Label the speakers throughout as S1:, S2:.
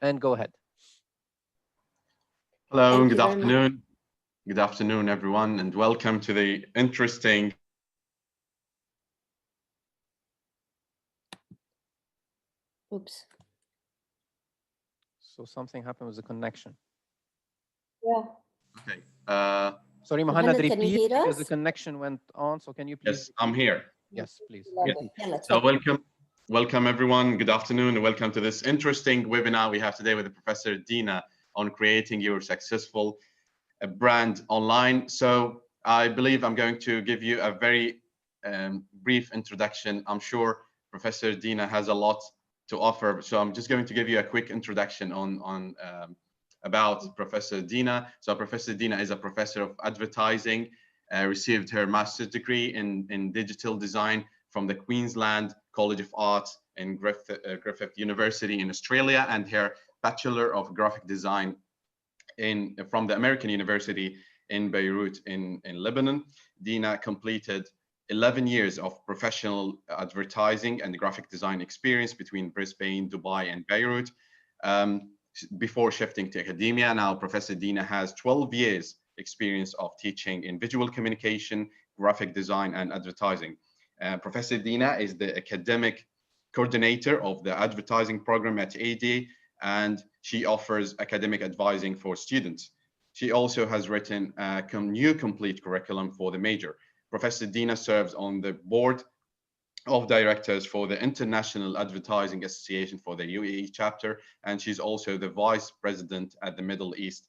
S1: and go ahead.
S2: Hello, good afternoon. Good afternoon, everyone, and welcome to the interesting
S3: Oops.
S1: So something happened with the connection.
S3: Yeah.
S2: Okay.
S1: Sorry, Mohammed,
S3: Mohammed, can you
S1: repeat
S3: hear
S1: because the
S3: us?
S1: connection went on. So can you please?
S2: Yes, I'm here.
S1: Yes, please.
S2: Yeah.
S3: Yeah,
S2: So welcome everyone. Good afternoon, and welcome to this interesting webinar we have today with Professor Dina on creating your successful brand online. So I believe I'm going to give you a very brief introduction. I'm sure Professor Dina has a lot to offer, so I'm just going to give you a quick introduction on about Professor Dina. So Professor Dina is a professor of advertising, received her master's degree in digital design from the Queensland College of Art in Griffith University in Australia, and her Bachelor of Graphic Design from the American University in Beirut in Lebanon. Dina completed 11 years of professional advertising and graphic design experience between Brisbane, Dubai, and Beirut. Before shifting to academia, now Professor Dina has 12 years experience of teaching in visual communication, graphic design, and advertising. Professor Dina is the academic coordinator of the advertising program at AD, and she offers academic advising for students. She also has written a new complete curriculum for the major. Professor Dina serves on the board of directors for the International Advertising Association for the UAE chapter, and she's also the vice president at the Middle East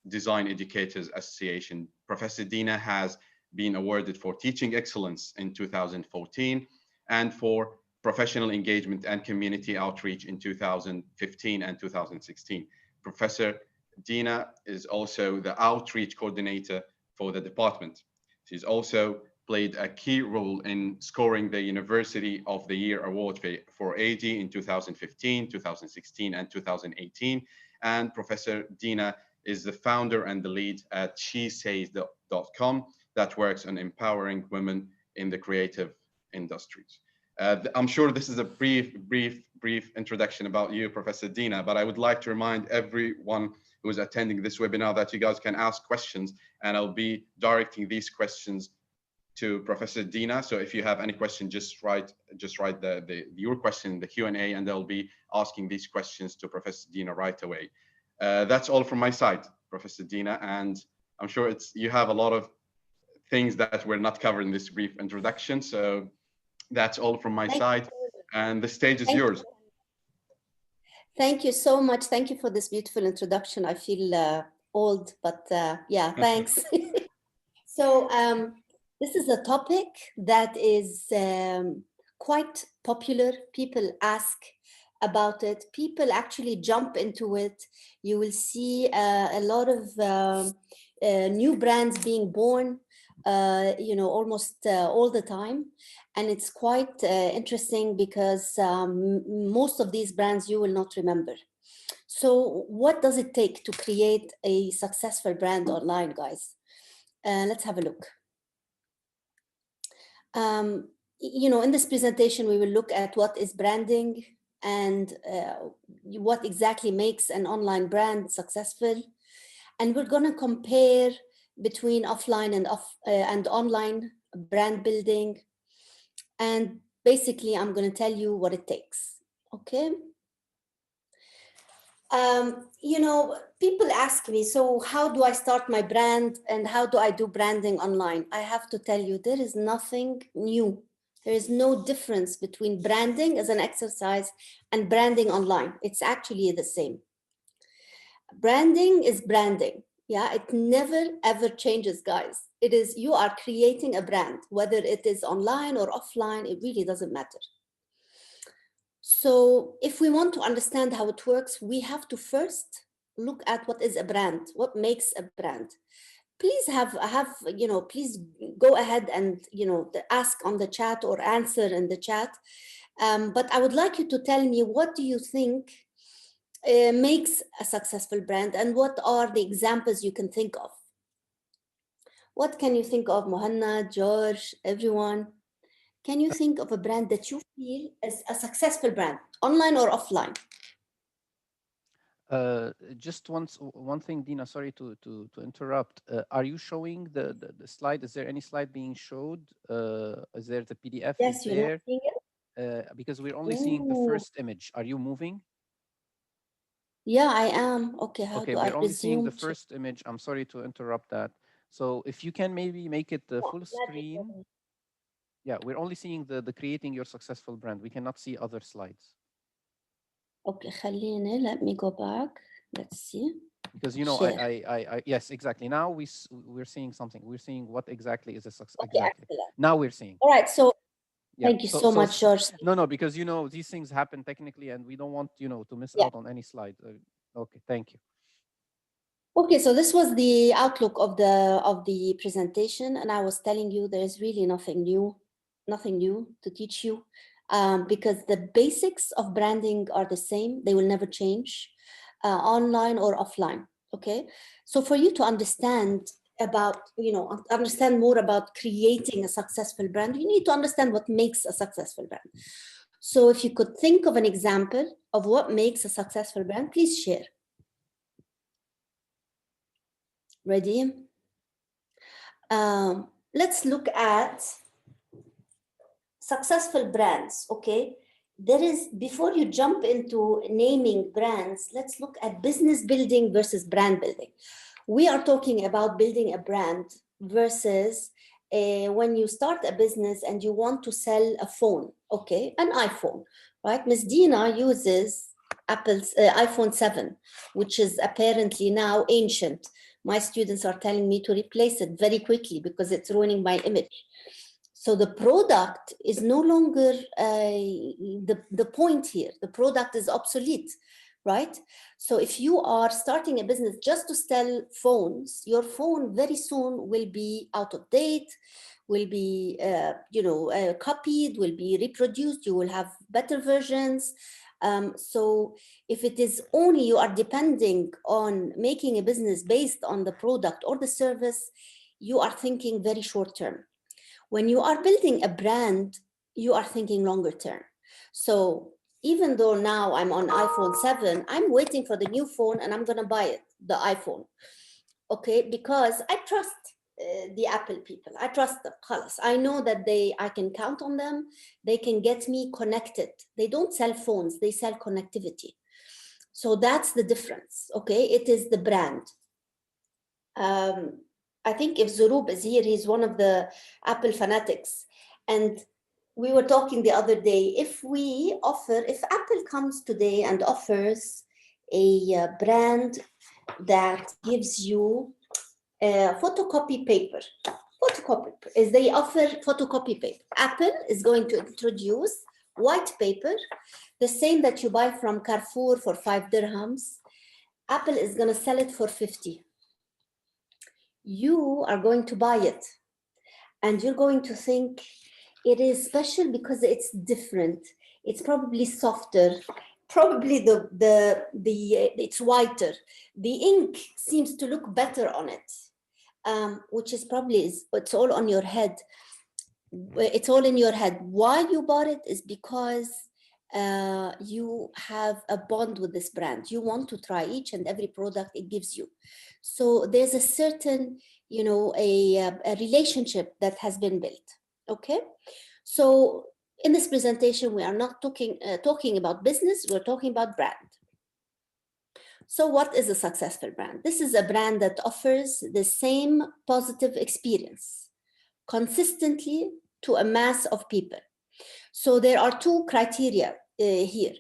S2: Design Educators Association. Professor Dina has been awarded for teaching excellence in 2014 and for professional engagement and community outreach in 2015 and 2016. Professor Dina is also the outreach coordinator for the department. She's also played a key role in scoring the University of the Year award for AD in 2015, 2016, and 2018. And Professor Dina is the founder and the lead at shesays.com that works on empowering women in the creative industries. I'm sure this is a brief introduction about you, Professor Dina, but I would like to remind everyone who is attending this webinar that you guys can ask questions, and I'll be directing these questions to Professor Dina. So if you have any question, just write your question in the Q&A, and they'll be asking these questions to Professor Dina right away. That's all from my side, Professor Dina, and I'm sure you have a lot of things that were not covered in this brief introduction. So that's all from my side, and the stage is yours.
S3: Thank you so much. Thank you for this beautiful introduction. I feel old, but yeah, thanks. So this is a topic that is quite popular. People ask about it. People actually jump into it. You will see a lot of new brands being born, almost all the time. And it's quite interesting because most of these brands you will not remember. So what does it take to create a successful brand online, guys? Let's have a look. In this presentation, we will look at what is branding and what exactly makes an online brand successful. And we're going to compare between offline and online brand building. And basically, I'm going to tell you what it takes. Okay. People ask me, so how do I start my brand and how do I do branding online? I have to tell you, there is nothing new. There is no difference between branding as an exercise and branding online. It's actually the same. Branding is branding. Yeah, it never ever changes, guys. It is, you are creating a brand, whether it is online or offline, it really doesn't matter. So if we want to understand how it works, we have to first look at what is a brand, what makes a brand. Please please go ahead and, ask on the chat or answer in the chat. But I would like you to tell me, what do you think makes a successful brand, and what are the examples you can think of? What can you think of, Mohanna, George, everyone? Can you think of a brand that you feel is a successful brand, online or offline?
S1: Just one thing, Dina, sorry to interrupt. Are you showing the slide? Is there any slide being showed? Is there the PDF is
S3: Yes, you're not
S1: there?
S3: seeing it?
S1: Because we're only seeing the
S3: Ooh.
S1: first image. Are you moving?
S3: Yeah, I am. Okay, how
S1: Okay,
S3: do I
S1: we're only seeing the
S3: resume to?
S1: first image. I'm sorry to interrupt that. So if you can maybe make it the full screen. Yeah, we're only seeing the creating your successful brand. We cannot see other slides.
S3: Okay, خليني, let me go back. Let's see.
S1: Because you know,
S3: Share.
S1: yes, exactly. Now we're seeing something. We're seeing what exactly is a success.
S3: Okay,
S1: Exactly.
S3: excellent.
S1: Now we're seeing.
S3: All right, so
S1: Yeah.
S3: thank you so much, George.
S1: No, because you know these things happen technically, and we don't want to miss out on any slide. Okay, thank you.
S3: Okay, so this was the outlook of the presentation, and I was telling you there is really nothing new to teach you, because the basics of branding are the same. They will never change, online or offline. Okay, so for you to understand understand more about creating a successful brand, you need to understand what makes a successful brand. So if you could think of an example of what makes a successful brand, please share. Ready? Let's look at successful brands. Okay, before you jump into naming brands, let's look at business building versus brand building. We are talking about building a brand versus when you start a business and you want to sell a phone, okay, an iPhone, right? Ms. Dina uses Apple's iPhone 7, which is apparently now ancient. My students are telling me to replace it very quickly because it's ruining my image. So the product is no longer the point here. The product is obsolete, right? So if you are starting a business just to sell phones, your phone very soon will be out of date, will be copied, will be reproduced. You will have better versions. So if it is only you are depending on making a business based on the product or the service, you are thinking very short term. When you are building a brand, you are thinking longer term. So even though now I'm on iPhone 7, I'm waiting for the new phone and I'm going to buy it, the iPhone. Okay, because I trust the Apple people. I trust them. I know that I can count on them. They can get me connected. They don't sell phones, they sell connectivity. So that's the difference. Okay, it is the brand. I think if Zurub is here, he's one of the Apple fanatics. And we were talking the other day, if Apple comes today and offers a brand that gives you photocopy paper, they offer photocopy paper. Apple is going to introduce white paper, the same that you buy from Carrefour for 5 dirhams. Apple is going to sell it for 50. You are going to buy it and you're going to think it is special because it's different. It's probably softer, probably it's whiter. The ink seems to look better on it, which is it's all on your head. It's all in your head. Why you bought it is because you have a bond with this brand. You want to try each and every product it gives you. So there's a certain, a relationship that has been built. Okay. So in this presentation, we are not talking about business. We're talking about brand. So what is a successful brand? This is a brand that offers the same positive experience consistently to a mass of people. So there are two criteria here.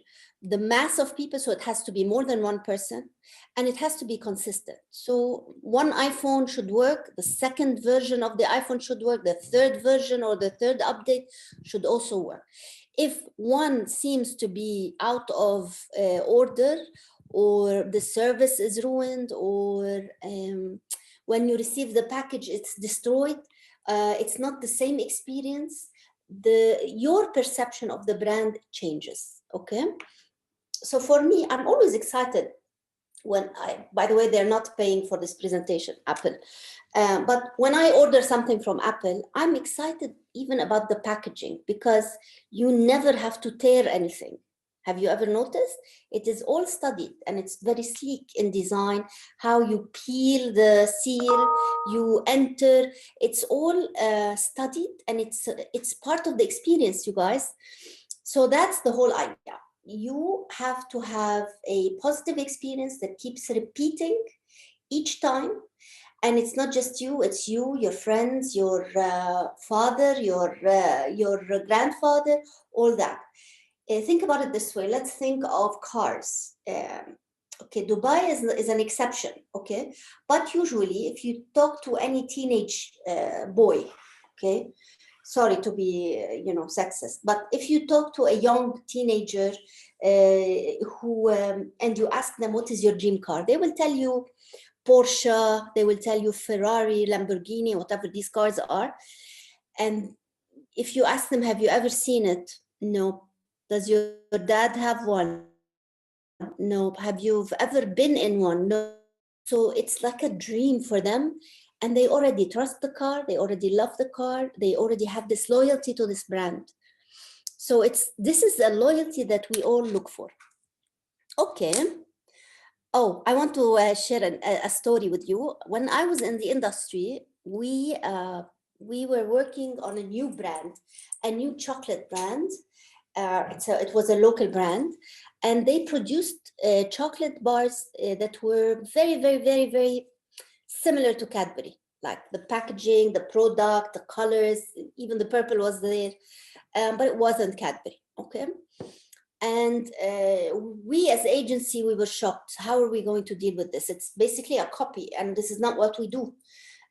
S3: The mass of people, so it has to be more than one person, and it has to be consistent. So one iPhone should work, the second version of the iPhone should work, the third version or the third update should also work. If one seems to be out of order, or the service is ruined, or when you receive the package, it's destroyed, it's not the same experience, your perception of the brand changes. Okay. So for me, I'm always excited by the way, they're not paying for this presentation, Apple. But when I order something from Apple, I'm excited even about the packaging because you never have to tear anything. Have you ever noticed? It is all studied and it's very sleek in design, how you peel the seal, you enter, it's all studied, and it's part of the experience, you guys. So that's the whole idea. You have to have a positive experience that keeps repeating each time. And it's not just you, it's you, your friends, your father, your grandfather, all that. Think about it this way. Let's think of cars. Okay, Dubai is an exception, okay? But usually if you talk to any teenage boy, okay, sorry to be, sexist, but if you talk to a young teenager who, and you ask them, what is your dream car? They will tell you Porsche, they will tell you Ferrari, Lamborghini, whatever these cars are. And if you ask them, have you ever seen it? No. Does your dad have one? No. Have you ever been in one? No. So it's like a dream for them. And they already trust the car. They already love the car. They already have this loyalty to this brand. So this is a loyalty that we all look for. Okay. Oh, I want to share a story with you. When I was in the industry, we were working on a new brand, a new chocolate brand. It was a local brand, and they produced chocolate bars that were very, very, very, very similar to Cadbury, like the packaging, the product, the colors, even the purple was there, but it wasn't Cadbury, okay? And we as agency, we were shocked. How are we going to deal with this? It's basically a copy, and this is not what we do.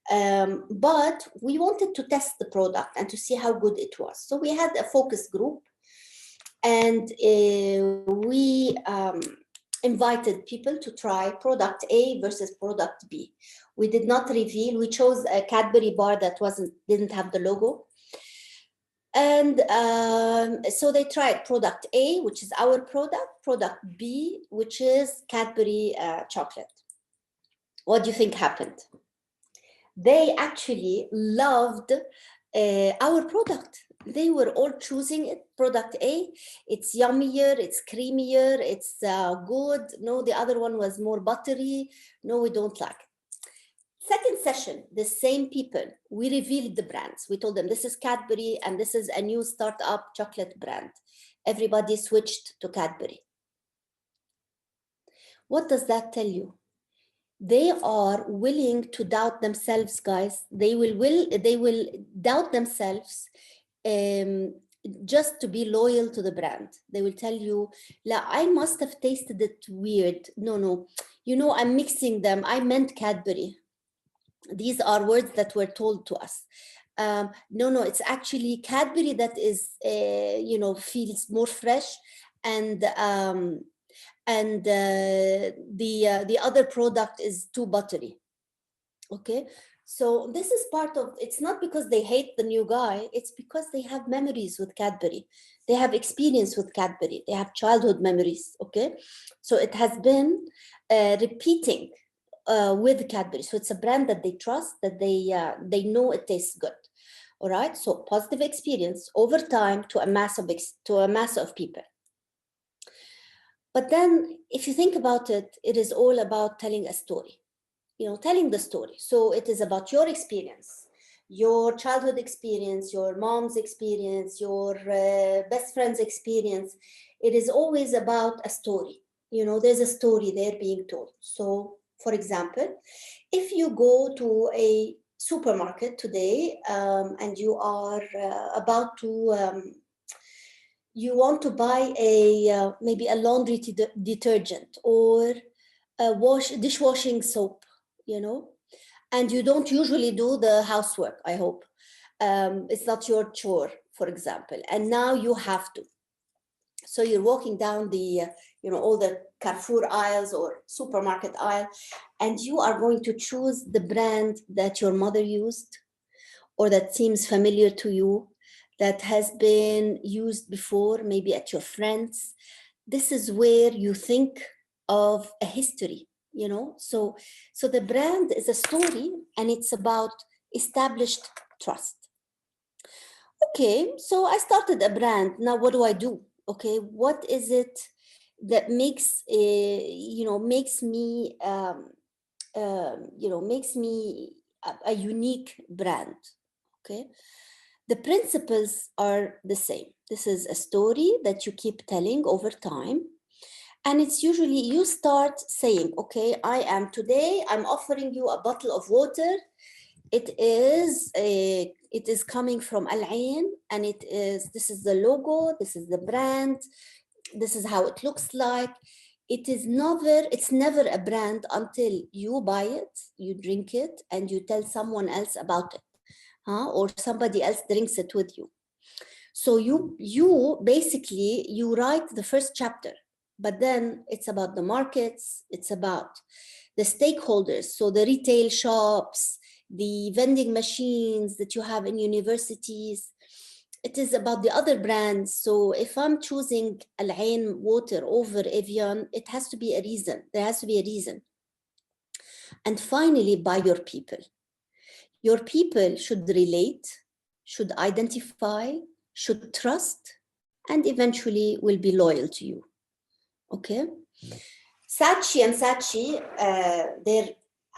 S3: But we wanted to test the product and to see how good it was. So we had a focus group, and we invited people to try product A versus product B. We did not reveal. We chose a Cadbury bar that didn't have the logo. And so they tried product A, which is our product B, which is Cadbury chocolate. What do you think happened? They actually loved our product. They were all choosing it. Product A, it's yummier, it's creamier, it's good. No, the other one was more buttery. No, we don't like it. Second session, the same people, we revealed the brands. We told them this is Cadbury and this is a new startup chocolate brand. Everybody switched to Cadbury. What does that tell you? They are willing to doubt themselves, guys. They will doubt themselves just to be loyal to the brand. They will tell you, I must have tasted it weird. No, I'm mixing them. I meant Cadbury. These are words that were told to us. No, it's actually Cadbury that is, feels more fresh, and the other product is too buttery. Okay, so this is part of. It's not because they hate the new guy. It's because they have memories with Cadbury. They have experience with Cadbury. They have childhood memories. Okay, so it has been repeating. With Cadbury. So it's a brand that they trust, that they know it tastes good. All right. So positive experience over time to a mass of people. But then if you think about it, it is all about telling a story, telling the story. So it is about your experience, your childhood experience, your mom's experience, your best friend's experience. It is always about a story. There's a story there being told. So for example, if you go to a supermarket today and you are about to, you want to buy maybe a laundry detergent or a dishwashing soap, and you don't usually do the housework, I hope. It's not your chore, for example, and now you have to. So you're walking down the, all the Carrefour aisles or supermarket aisle, and you are going to choose the brand that your mother used or that seems familiar to you, that has been used before, maybe at your friends. This is where you think of a history, So the brand is a story, and it's about established trust. Okay, so I started a brand. Now what do I do? Okay, what is it that makes makes me makes me a unique brand? Okay, the principles are the same. This is a story that you keep telling over time. And it's usually you start saying, okay, I'm offering you a bottle of water. It is coming from Al Ain, and this is the logo, this is the brand, this is how it looks like. It's never a brand until you buy it, you drink it, and you tell someone else about it, or somebody else drinks it with you. So you basically, you write the first chapter, but then it's about the markets, it's about the stakeholders, so the retail shops, the vending machines that you have in universities. It is about the other brands. So if I'm choosing Al Ain water over Evian, it has to be a reason. There has to be a reason. And finally, by your people. Your people should relate, should identify, should trust, and eventually will be loyal to you. Okay? Saatchi and Saatchi,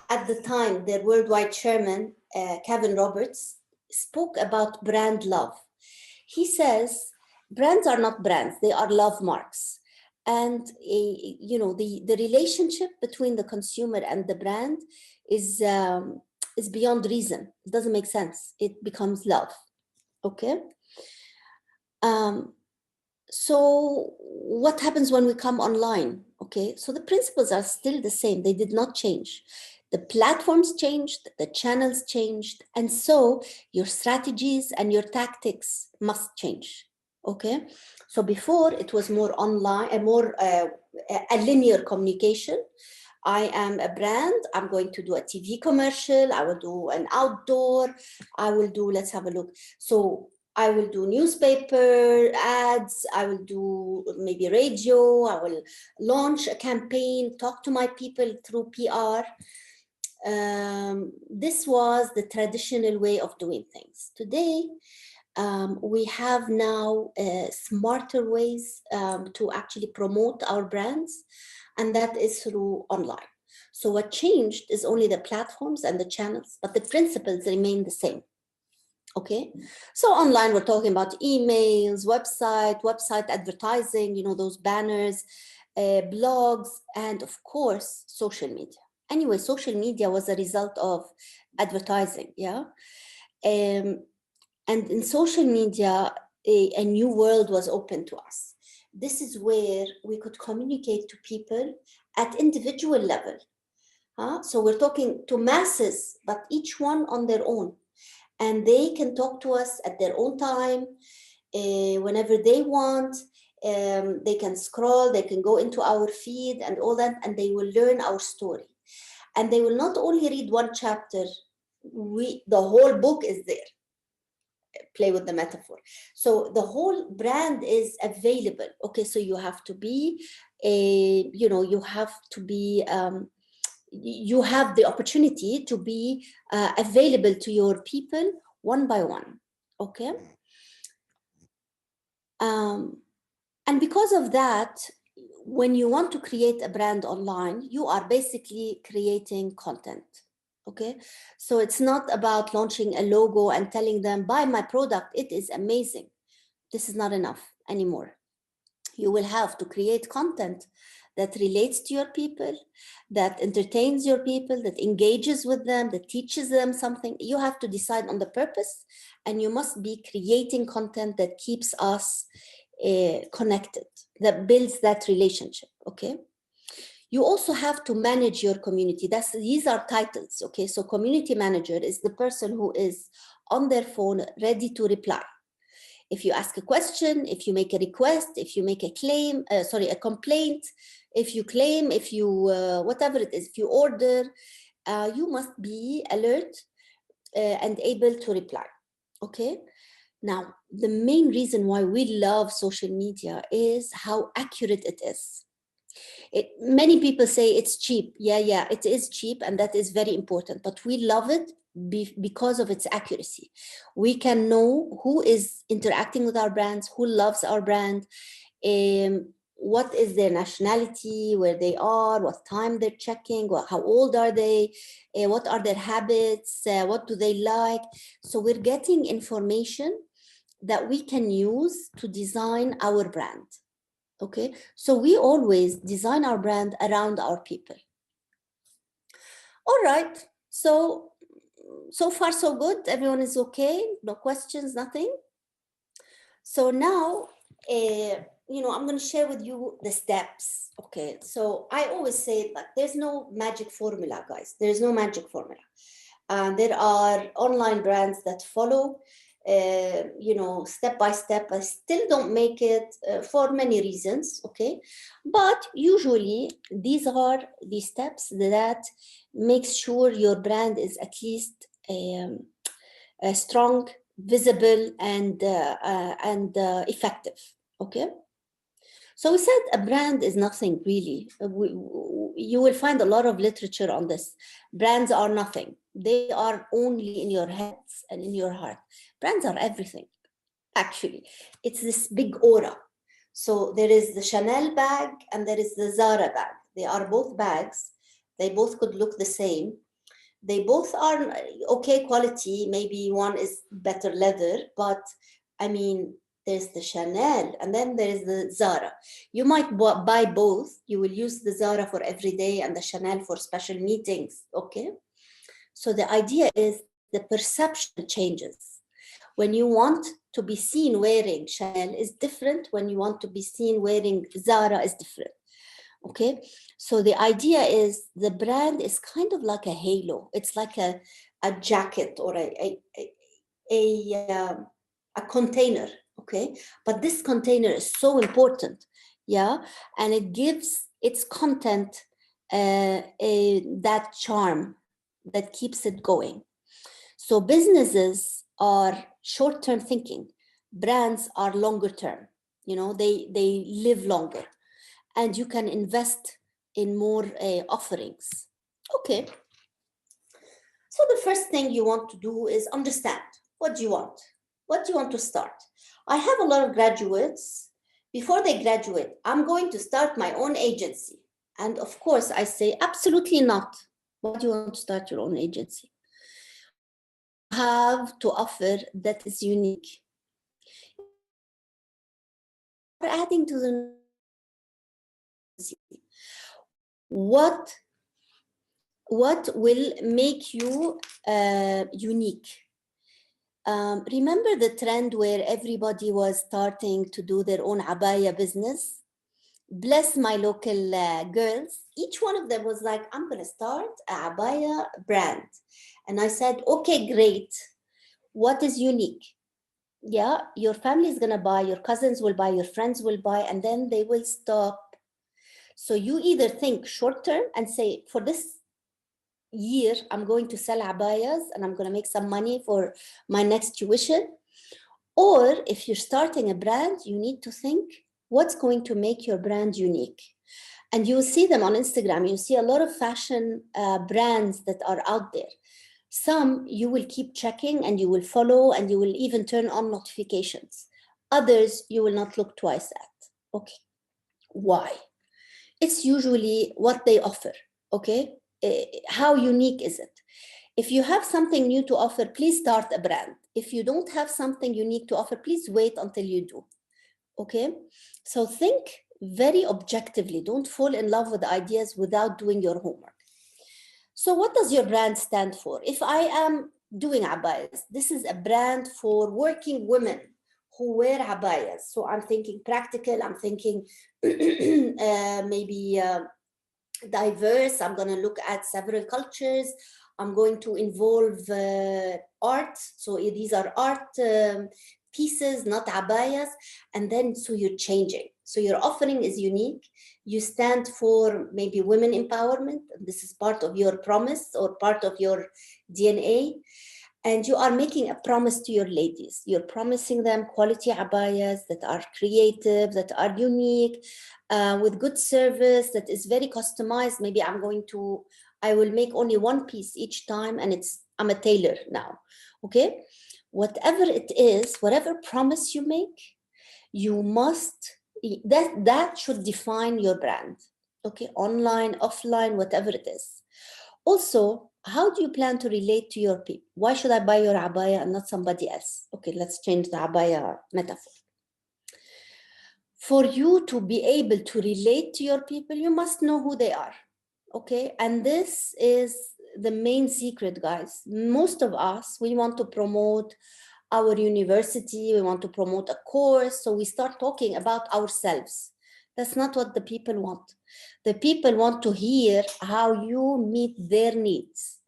S3: at the time, their worldwide chairman, Kevin Roberts, spoke about brand love. He says, brands are not brands, they are love marks. And the relationship between the consumer and the brand is beyond reason. It doesn't make sense. It becomes love. Okay. So what happens when we come online? Okay, so the principles are still the same. They did not change. The platforms changed, the channels changed, and so your strategies and your tactics must change. Okay, so before it was more online, a linear communication. I am a brand, I'm going to do a TV commercial, I will do an outdoor, let's have a look. So I will do newspaper ads, I will do maybe radio, I will launch a campaign, talk to my people through PR. This was the traditional way of doing things. Today, we have now smarter ways to actually promote our brands, and that is through online. So what changed is only the platforms and the channels, but the principles remain the same. Okay, so online we're talking about emails, website advertising, those banners, blogs, and of course, social media. Anyway, social media was a result of advertising, yeah? And in social media, a new world was open to us. This is where we could communicate to people at individual level. So we're talking to masses, but each one on their own. And they can talk to us at their own time, whenever they want. They can scroll, they can go into our feed and all that, and they will learn our story. And they will not only read one chapter, the whole book is there. Play with the metaphor. So the whole brand is available. Okay, so you have to be you have the opportunity to be available to your people one by one. Okay. And because of that, when you want to create a brand online, you are basically creating content. Okay, so it's not about launching a logo and telling them, buy my product, it is amazing. This is not enough anymore. You will have to create content that relates to your people, that entertains your people, that engages with them, that teaches them something. You have to decide on the purpose, and you must be creating content that keeps us connected, that builds that relationship. Okay. You also have to manage your community. These are titles. Okay. So community manager is the person who is on their phone ready to reply. If you ask a question, if you make a request, if you make a complaint, if you claim, if you, whatever it is, if you order, you must be alert and able to reply. Okay. Now, the main reason why we love social media is how accurate it is. Many people say it's cheap. Yeah, it is cheap, and that is very important. But we love it because of its accuracy. We can know who is interacting with our brands, who loves our brand. what is their nationality, where they are, what time they're checking, how old are they, what are their habits, what do they like. So we're getting information that we can use to design our brand. Okay, so we always design our brand around our people. All right, so far so good. Everyone is okay, no questions, nothing. So now, I'm going to share with you the steps. Okay, so I always say that there's no magic formula, guys. There's no magic formula. There are online brands that follow, step by step. I still don't make it for many reasons, okay? But usually these are the steps that makes sure your brand is at least strong, visible, and effective, okay? So we said a brand is nothing really. You will find a lot of literature on this. Brands are nothing. They are only in your heads and in your heart. Brands are everything, actually. It's this big aura. So there is the Chanel bag and there is the Zara bag. They are both bags. They both could look the same. They both are okay quality. Maybe one is better leather, but I mean, there's the Chanel and then there's the Zara. You might buy both. You will use the Zara for every day and the Chanel for special meetings, okay? So the idea is the perception changes. When you want to be seen wearing Chanel is different. When you want to be seen wearing Zara is different, okay? So the idea is the brand is kind of like a halo. It's like a jacket or a container, okay? But this container is so important, yeah? And it gives its content that charm that keeps it going. So businesses are short-term thinking. Brands are longer term. They live longer. And you can invest in more offerings. Okay. So the first thing you want to do is understand what do you want? What do you want to start? I have a lot of graduates. Before they graduate, I'm going to start my own agency. And of course, I say, absolutely not. Why do you want to start your own agency? Have to offer that is unique. We're adding to the what will make you unique? Remember the trend where everybody was starting to do their own abaya business? Bless my local girls. Each one of them was like, I'm going to start a abaya brand. And I said, okay, great. What is unique? Yeah, your family is going to buy, your cousins will buy, your friends will buy, and then they will stop. So you either think short term and say, for this year, I'm going to sell abayas and I'm going to make some money for my next tuition. Or if you're starting a brand, you need to think what's going to make your brand unique. And you will see them on Instagram. You see a lot of fashion brands that are out there. Some you will keep checking and you will follow and you will even turn on notifications. Others you will not look twice at. Okay, why? It's usually what they offer, okay? How unique is it? If you have something new to offer, please start a brand. If you don't have something unique to offer, please wait until you do, okay? So think very objectively. Don't fall in love with ideas without doing your homework. So what does your brand stand for? If I am doing abayas, this is a brand for working women who wear abayas. So I'm thinking practical, I'm thinking maybe diverse. I'm going to look at several cultures. I'm going to involve art. So these are art pieces, not abayas. And then so you're changing. So your offering is unique. You stand for maybe women empowerment. This is part of your promise or part of your DNA. And you are making a promise to your ladies. You're promising them quality abayas that are creative, that are unique, with good service, that is very customized. Maybe I will make only one piece each time and I'm a tailor now, okay? Whatever it is, whatever promise you make, you must, that should define your brand. Okay, online, offline, whatever it is. Also, how do you plan to relate to your people? Why should I buy your abaya and not somebody else? Okay, let's change the abaya metaphor. For you to be able to relate to your people, you must know who they are. Okay, and this is the main secret, guys. Most of us, we want to promote our university, we want to promote a course, so we start talking about ourselves. That's not what the people want. The people want to hear how you meet their needs.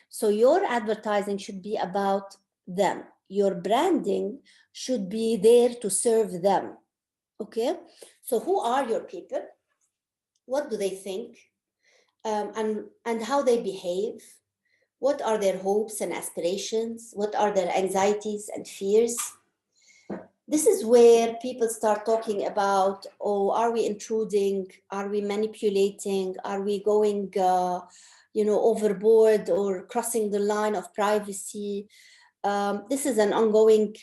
S3: So your advertising should be about them. Your branding should be there to serve them. Okay, so who are your people? What do they think? And how they behave? What are their hopes and aspirations? What are their anxieties and fears? This is where people start talking about, oh, are we intruding? Are we manipulating? Are we going, overboard or crossing the line of privacy? This is an ongoing,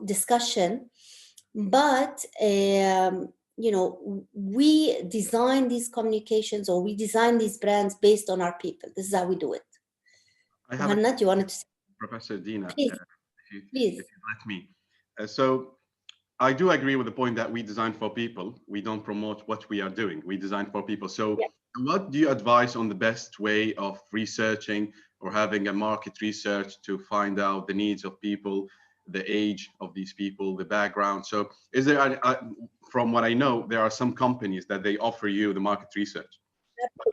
S3: discussion. But we design these communications, or we design these brands based on our people. This is how we do it.
S2: I have
S3: Muhannad, you wanted to say?
S2: Professor Dina,
S3: Please, please.
S2: if you let me. So I do agree with the point that we design for people. We don't promote what we are doing. We design for people. So
S3: Yeah.
S2: what do you advise on the best way of researching or having a market research to find out the needs of people, the age of these people, the background? So is there, from what I know, there are some companies that they offer you the market research.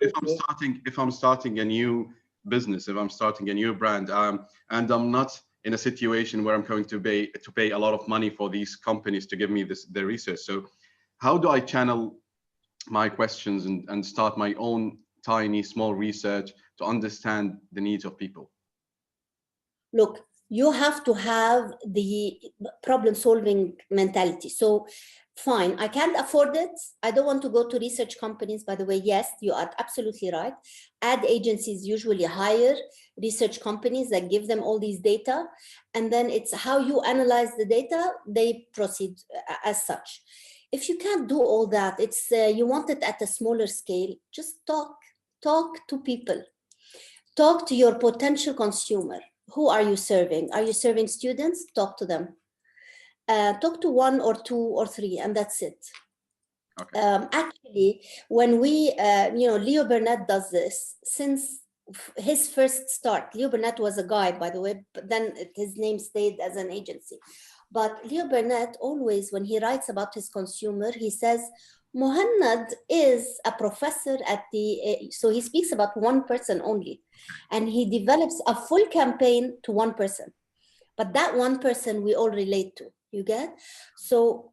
S3: Absolutely.
S2: If I'm starting a new business, if I'm starting a new brand, and I'm not in a situation where I'm going to pay a lot of money for these companies to give me the research. So how do I channel my questions and start my own tiny, small research to understand the needs of people?
S3: Look, you have to have the problem-solving mentality. So fine, I can't afford it. I don't want to go to research companies. By the way, yes, you are absolutely right. Ad agencies usually hire research companies that give them all these data. And then it's how you analyze the data, they proceed as such. If you can't do all that, it's you want it at a smaller scale, just talk to people. Talk to your potential consumer. Who are you serving? Are you serving students? Talk to them. Talk to one or two or three, and that's it.
S2: Okay.
S3: Actually, when we, Leo Burnett does this since his first start. Leo Burnett was a guy, by the way, but then his name stayed as an agency. But Leo Burnett always, when he writes about his consumer, he says, Muhannad is a professor at the, so he speaks about one person only, and he develops a full campaign to one person. But that one person we all relate to, you get? So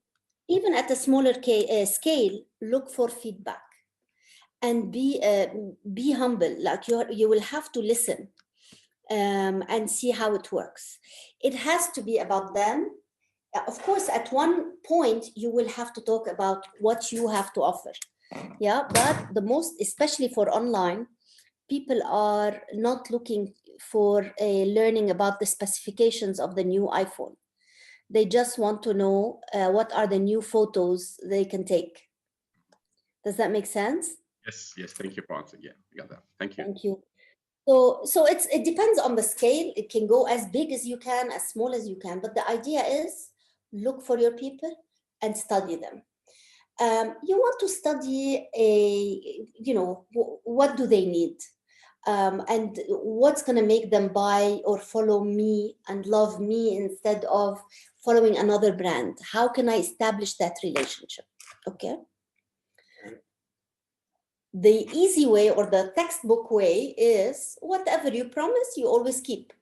S3: even at a smaller scale, look for feedback and be humble. Like you will have to listen and see how it works. It has to be about them. Of course, at one point, you will have to talk about what you have to offer. Yeah, but the most, especially for online, people are not looking for learning about the specifications of the new iPhone. They just want to know what are the new photos they can take. Does that make sense?
S2: Yes. Thank you for answering. Yeah, we got that. Thank you.
S3: Thank you. So it depends on the scale. It can go as big as you can, as small as you can. But the idea is look for your people and study them. You want to study what do they need? And what's going to make them buy or follow me and love me instead of following another brand? How can I establish that relationship? Okay. The easy way or the textbook way is whatever you promise, you always keep.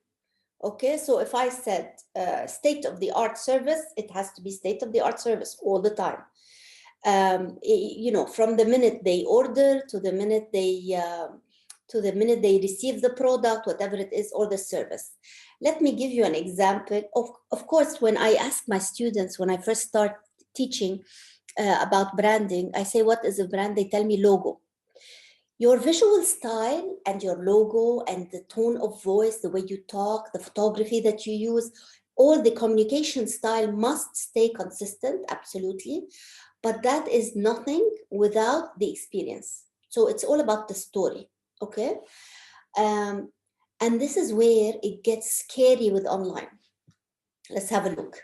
S3: Okay, so if I said state-of-the-art service, it has to be state-of-the-art service all the time. From the minute they order to the minute they receive the product, whatever it is, or the service. Let me give you an example. Of course, when I ask my students, when I first start teaching about branding, I say, what is a brand? They tell me logo. Your visual style and your logo and the tone of voice, the way you talk, the photography that you use, all the communication style must stay consistent, absolutely. but that is nothing without the experience. So it's all about the story, okay? And this is where it gets scary with online. Let's have a look.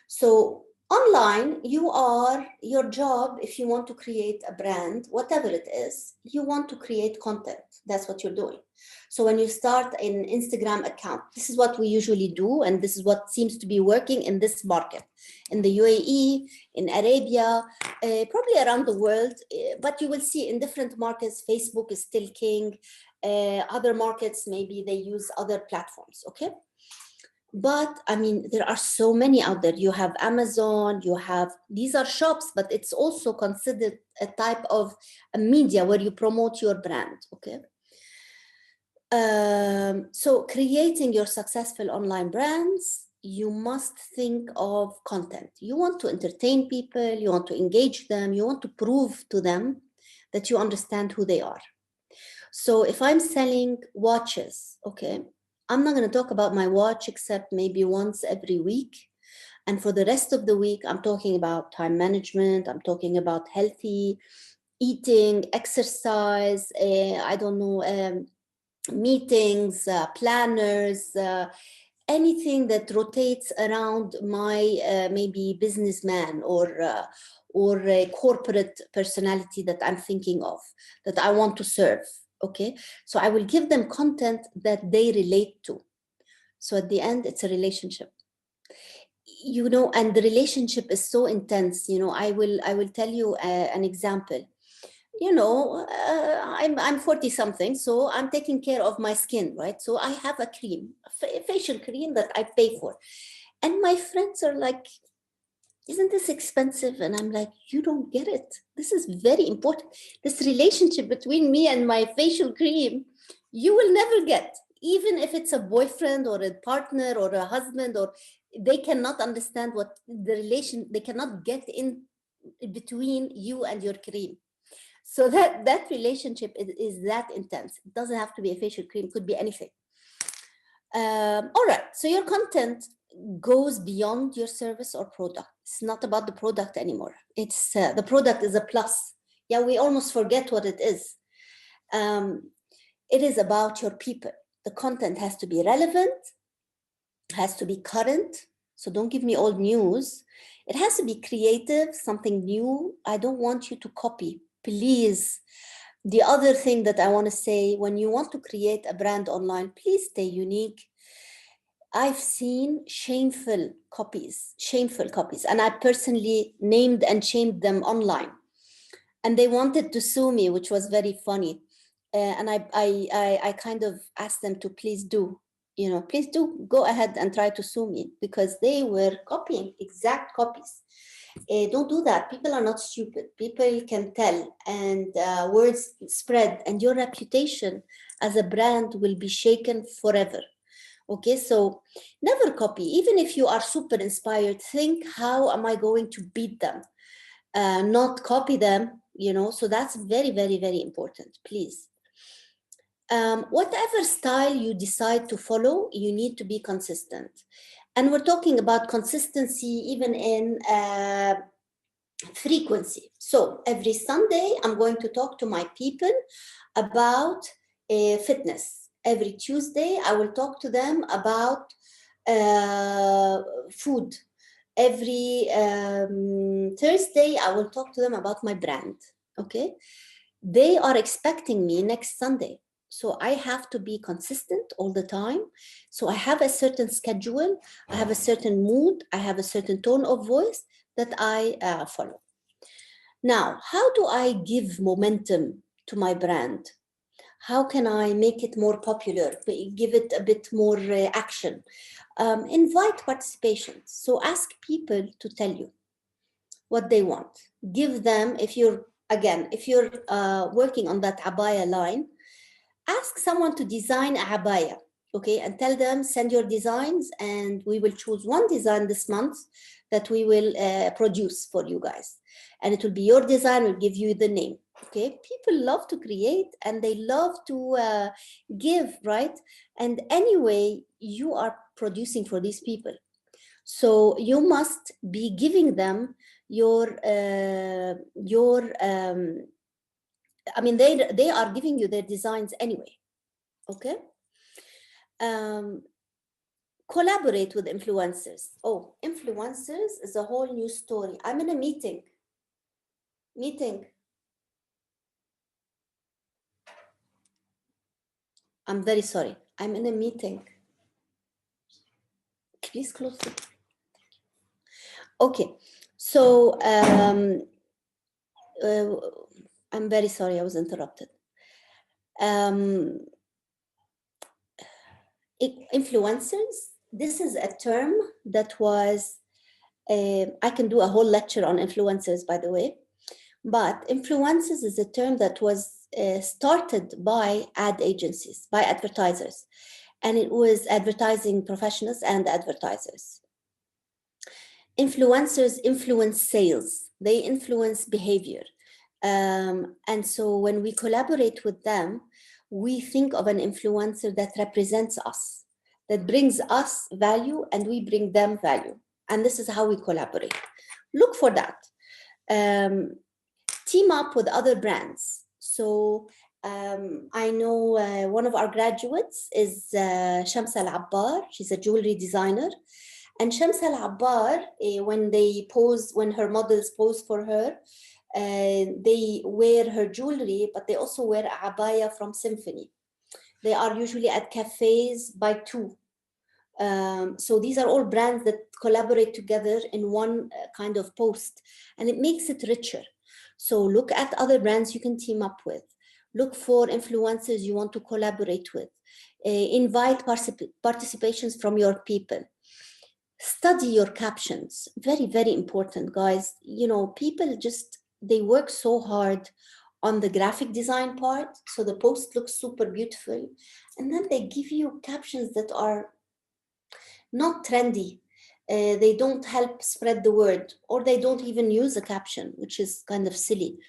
S3: So online, your job, if you want to create a brand, whatever it is, you want to create content. That's what you're doing. So when you start an Instagram account, this is what we usually do. And this is what seems to be working in this market, in the UAE, in Arabia, probably around the world. But you will see in different markets, Facebook is still king. Other markets, maybe they use other platforms, okay? But I mean, there are so many out there. You have Amazon, these are shops, but it's also considered a type of a media where you promote your brand, okay? So creating your successful online brands, you must think of content. You want to entertain people, you want to engage them, you want to prove to them that you understand who they are. So if I'm selling watches, okay, I'm not going to talk about my watch except maybe once every week. And for the rest of the week, I'm talking about time management. I'm talking about healthy eating, exercise, I don't know, meetings, planners, anything that rotates around my maybe businessman or a corporate personality that I'm thinking of, that I want to serve. Okay, so I will give them content that they relate to. So at the end, it's a relationship, you know, and the relationship is so intense. You know, I will tell you an example. You know, I'm 40 something, so I'm taking care of my skin, right? So I have a cream, a facial cream that I pay for, and my friends are like, isn't this expensive? And I'm like, you don't get it. This is very important. This relationship between me and my facial cream, you will never get, even if it's a boyfriend or a partner or a husband, or they cannot understand what the relation, they cannot get in between you and your cream. So that relationship is that intense. It doesn't have to be a facial cream, it could be anything. All right, so your content goes beyond your service or product. It's not about the product anymore. It's the product is a plus. Yeah, we almost forget what it is. It is about your people. The content has to be relevant, has to be current. So don't give me old news. It has to be creative, something new. I don't want you to copy, please. The other thing that I want to say, when you want to create a brand online, please stay unique. I've seen shameful copies, and I personally named and shamed them online. And they wanted to sue me, which was very funny. And I kind of asked them to please do go ahead and try to sue me, because they were copying exact copies. Don't do that. People are not stupid. People can tell, and words spread, and your reputation as a brand will be shaken forever. Okay, so never copy. Even if you are super inspired, think, how am I going to beat them? Not copy them, you know. So that's very, very, very important, please. Whatever style you decide to follow, you need to be consistent. And we're talking about consistency even in frequency. So every Sunday, I'm going to talk to my people about fitness. Every Tuesday, I will talk to them about food. Every Thursday, I will talk to them about my brand. Okay? They are expecting me next Sunday. So I have to be consistent all the time. So I have a certain schedule, I have a certain mood, I have a certain tone of voice that I follow. Now, how do I give momentum to my brand? How can I make it more popular, give it a bit more action? Invite participation. So ask people to tell you what they want. Give them, if you're working on that abaya line, ask someone to design a abaya, okay, and tell them, send your designs, and we will choose one design this month that we will produce for you guys. And it will be your design, we'll give you the name, okay? People love to create and they love to give, right? And anyway, you are producing for these people. So you must be giving them I mean, they are giving you their designs anyway, okay? Collaborate with influencers. Oh, influencers is a whole new story. I'm in a meeting. I'm very sorry. I'm in a meeting. Please close it. Okay, so I'm very sorry, I was interrupted. Influencers, this is a term that was, I can do a whole lecture on influencers, by the way, but influencers is a term that was started by ad agencies, by advertisers, and it was advertising professionals and advertisers. Influencers influence sales, they influence behavior. And so when we collaborate with them, we think of an influencer that represents us, that brings us value, and we bring them value. And this is how we collaborate. Look for that. Team up with other brands. So I know one of our graduates is Shams Al-Abbar. She's a jewelry designer. And Shams Al-Abbar, when her models pose for her, they wear her jewelry, but they also wear a abaya from Symphony. They are usually at cafes by two. So these are all brands that collaborate together in one kind of post, and it makes it richer. So look at other brands you can team up with. Look for influencers you want to collaborate with. Invite participations from your people. Study your captions. Very, very important, guys. You know, people they work so hard on the graphic design part, so the post looks super beautiful, and then they give you captions that are not trendy. They don't help spread the word, or they don't even use a caption, which is kind of silly.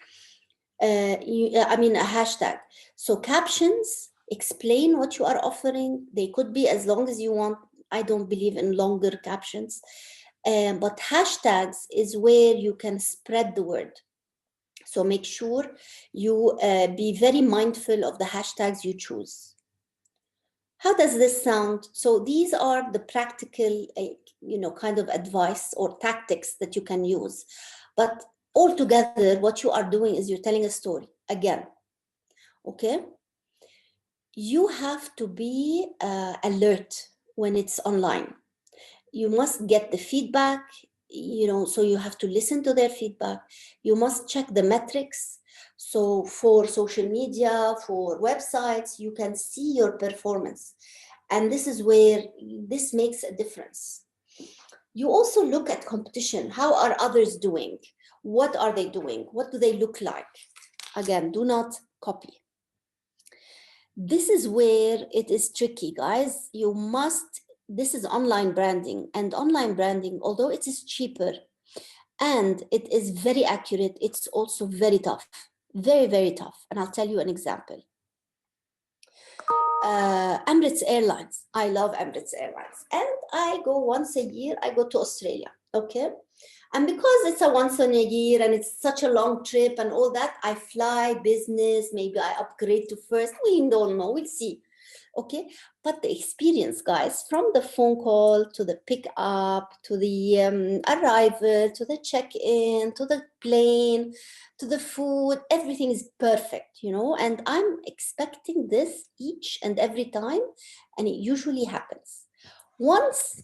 S3: I mean, a hashtag. So captions explain what you are offering. They could be as long as you want. I don't believe in longer captions, but hashtags is where you can spread the word. So make sure you be very mindful of the hashtags you choose. How does this sound? So these are the practical, kind of advice or tactics that you can use. But altogether, what you are doing is you're telling a story again. Okay? You have to be alert when it's online. You must get the feedback, so you have to listen to their feedback. You must check the metrics. So for social media, for websites, you can see your performance. And this is where this makes a difference. You also look at competition. How are others doing? What are they doing? What do they look like? Again, do not copy. This is where it is tricky, guys. This is online branding, and online branding, although it is cheaper and it is very accurate, it's also very tough, very, very tough. And I'll tell you an example. Emirates Airlines. I love Emirates Airlines. And I go once a year, I go to Australia, okay? And because it's a once in a year and it's such a long trip and all that, I fly business, maybe I upgrade to first, we don't know, we'll see. Okay, but the experience, guys, from the phone call to the pickup, to the arrival, to the check-in, to the plane, to the food, everything is perfect, and I'm expecting this each and every time, and it usually happens. Once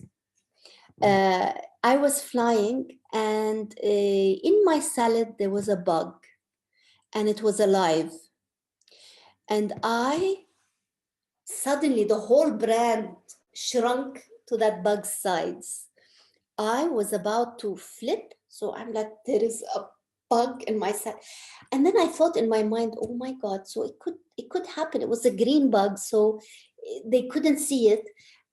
S3: I was flying, and in my salad there was a bug, and it was alive, and suddenly the whole brand shrunk to that bug's size. I was about to flip, so I'm like, there is a bug in my salad. And then I thought in my mind, oh my God, so it could happen. It was a green bug, so they couldn't see it.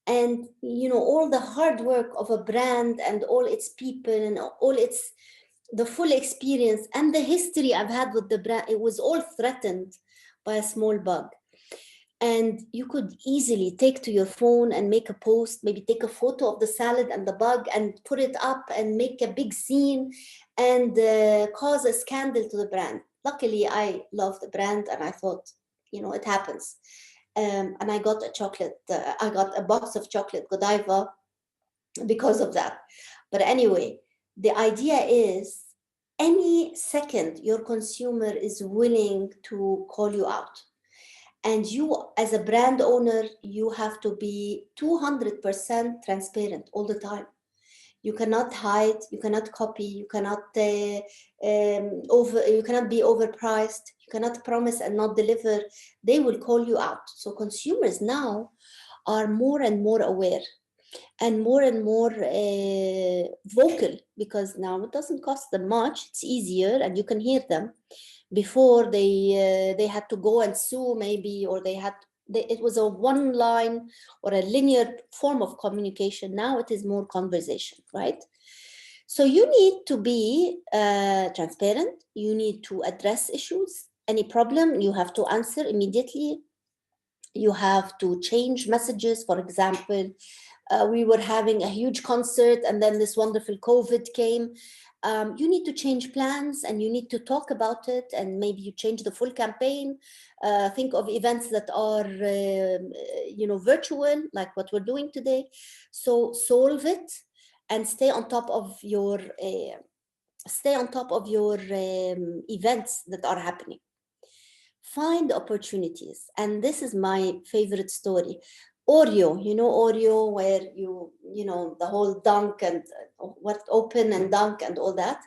S3: And all the hard work of a brand and all its people and the full experience and the history I've had with the brand, it was all threatened by a small bug. And you could easily take to your phone and make a post, maybe take a photo of the salad and the bug and put it up and make a big scene and cause a scandal to the brand. Luckily, I love the brand and I thought, you know, it happens. And I got a chocolate, I got a box of chocolate Godiva because of that. But anyway, the idea is any second your consumer is willing to call you out. And you, as a brand owner, you have to be 200% transparent all the time. You cannot hide, you cannot copy, you cannot you cannot be overpriced, you cannot promise and not deliver. They will call you out. So consumers now are more and more aware and more vocal, because now it doesn't cost them much. It's easier and you can hear them. Before they had to go and sue maybe, or it was a one line or a linear form of communication. Now it is more conversation, right? So you need to be transparent. You need to address issues. Any problem you have to answer immediately. You have to change messages. For example, we were having a huge concert and then this wonderful COVID came. You need to change plans and you need to talk about it, and maybe you change the full campaign. Think of events that are virtual, like what we're doing today. So solve it and stay on top of your events that are happening. Find opportunities. And this is my favorite story. Oreo, you know, Oreo, where you know, the whole dunk and what open and dunk and all that.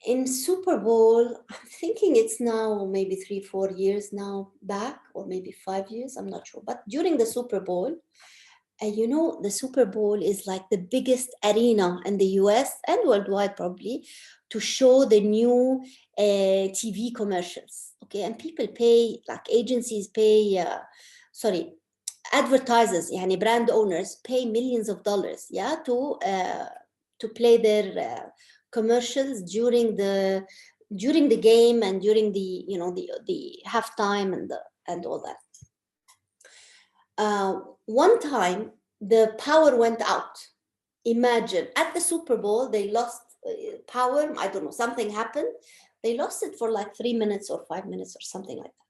S3: In Super Bowl, I'm thinking it's now maybe 3-4 years now back, or maybe 5 years, I'm not sure. But during the Super Bowl, you know, the Super Bowl is like the biggest arena in the US and worldwide probably to show the new TV commercials. Okay, and people pay, like agencies pay, advertisers, yani brand owners pay millions of dollars, yeah, to play their commercials during the game and during the, you know, the halftime and all that. One time the power went out. Imagine, at the Super Bowl, they lost power. I don't know, something happened. They lost it for like 3 minutes or 5 minutes or something like that.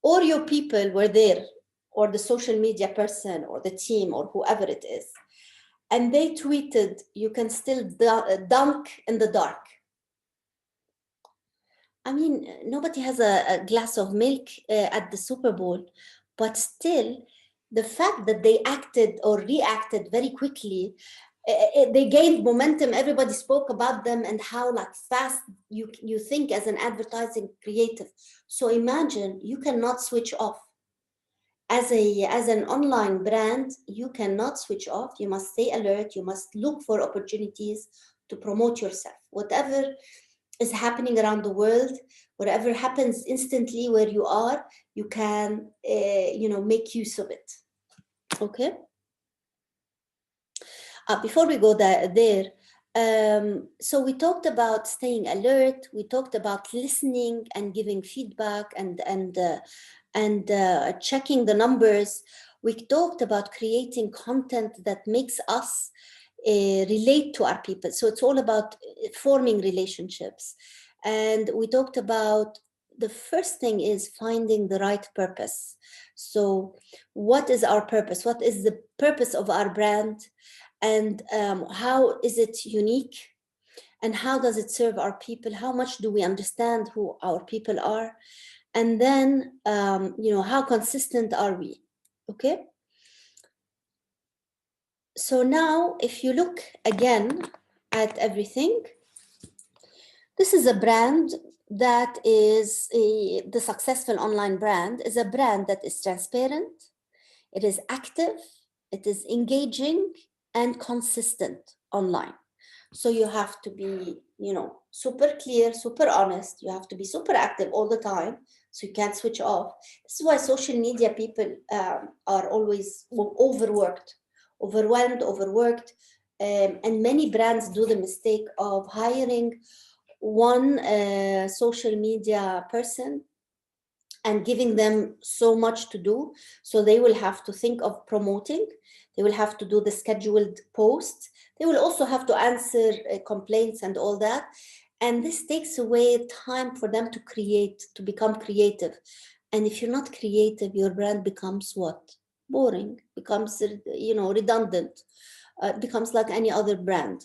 S3: Oreo people were there, or the social media person or the team or whoever it is. And they tweeted, you can still dunk in the dark. I mean, nobody has a glass of milk at the Super Bowl, but still, the fact that they acted or reacted very quickly, they gained momentum. Everybody spoke about them and how like fast you think as an advertising creative. So imagine, you cannot switch off. As an online brand, you cannot switch off. You must stay alert. You must look for opportunities to promote yourself. Whatever is happening around the world, whatever happens instantly where you are, you can make use of it. Okay. Before we go there, so we talked about staying alert. We talked about listening and giving feedback and checking the numbers. We talked about creating content that makes us relate to our people. So it's all about forming relationships. And we talked about the first thing is finding the right purpose. So what is our purpose? What is the purpose of our brand? And how is it unique? And how does it serve our people? How much do we understand who our people are? And then, how consistent are we? Okay. So now, if you look again at everything, this is a brand that is the successful online brand is a brand that is transparent, it is active, it is engaging and consistent online. So you have to be, super clear, super honest. You have to be super active all the time, so you can't switch off. This is why social media people are always overworked, and many brands do the mistake of hiring one social media person and giving them so much to do. So they will have to think of promoting. They will have to do the scheduled posts. They will also have to answer complaints and all that. And this takes away time for them to create, to become creative. And if you're not creative, your brand becomes what? Boring, becomes, redundant, becomes like any other brand,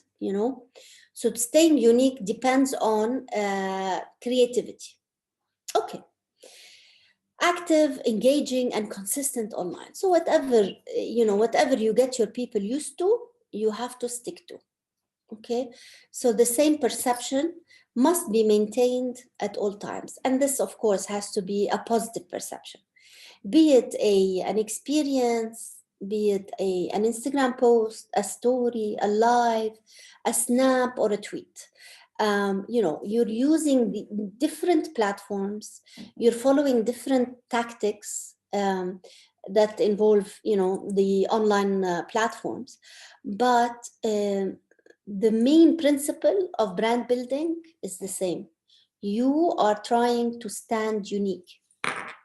S3: So staying unique depends on creativity. Okay. Active, engaging, and consistent online. So whatever you get your people used to, you have to stick to. Okay. So the same perception must be maintained at all times. And this, of course, has to be a positive perception. Be it an experience, be it an Instagram post, a story, a live, a snap, or a tweet. You're using the different platforms, you're following different tactics that involve, the online platforms. But the main principle of brand building is the same. You are trying to stand unique.